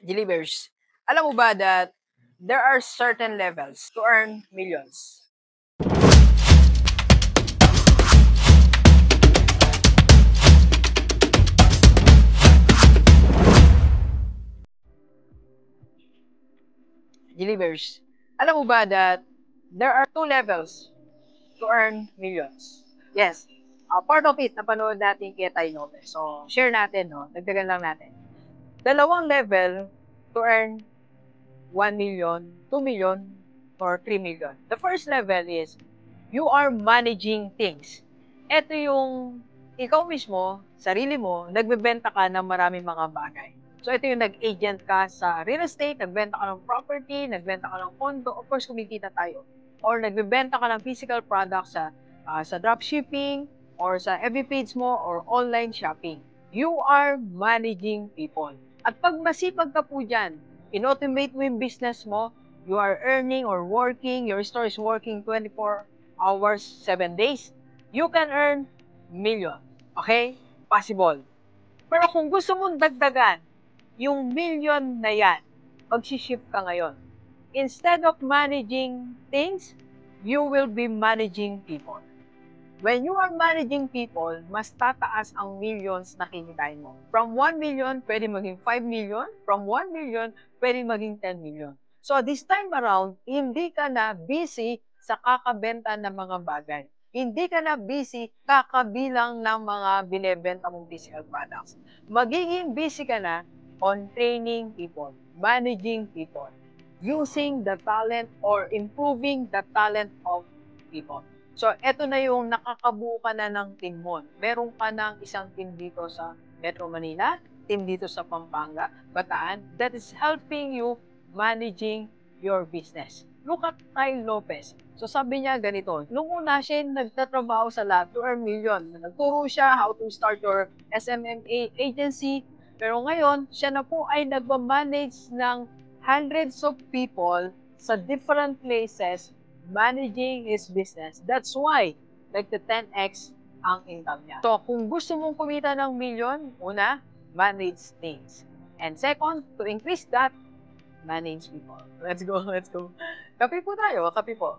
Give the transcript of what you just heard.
Delivers. Alam mo ba that there are certain levels to earn millions? Delivers. Alam mo ba that there are two levels to earn millions? Yes. Part of it, napanood natin kay Tay Nobel. So, share natin, no? Dagdagan lang natin. Dalawang level to earn 1 million, 2 million, or 3 million. The first level is you are managing things. Ito yung ikaw mismo, sarili mo, nagbebenta ka ng maraming mga bagay. So ito yung nag-agent ka sa real estate, nagbenta ka ng property, nagbenta ka ng condo, of course kumikita tayo. Or nagbebenta ka ng physical products sa dropshipping, or sa FB page mo, or online shopping. You are managing people. At pag masipag ka po dyan, in-automate mo yung business mo, you are earning or working, your store is working 24 hours, 7 days, you can earn million. Okay? Possible. Pero kung gusto mong dagdagan, yung million na yan, mag-shift ka ngayon. Instead of managing things, you will be managing people. When you are managing people, mas tataas ang millions na kikitain mo. From 1 million, pwede maging 5 million. From 1 million, pwede maging 10 million. So this time around, hindi ka na busy sa kakabenta ng mga bagay. Hindi ka na busy kakabilang ng mga binebenta mong physical products. Magiging busy ka na on training people, managing people, using the talent or improving the talent of people. So, eto na yung nakakabuo ka na ng team mo. Meron ka ng isang team dito sa Metro Manila, team dito sa Pampanga, Bataan, that is helping you managing your business. Look at Kyle Lopez. So, sabi niya ganito, nung una siya nagtatrabaho sa lab to earn million. Nagturo siya how to start your SMMA agency. Pero ngayon, siya na po ay nagmamanage ng hundreds of people sa different places managing his business. That's why, like the 10x ang income niya. So, kung gusto mong kumita ng million, una, manage things. And second, to increase that, manage people. Let's go, let's go. Kape po tayo, kape po.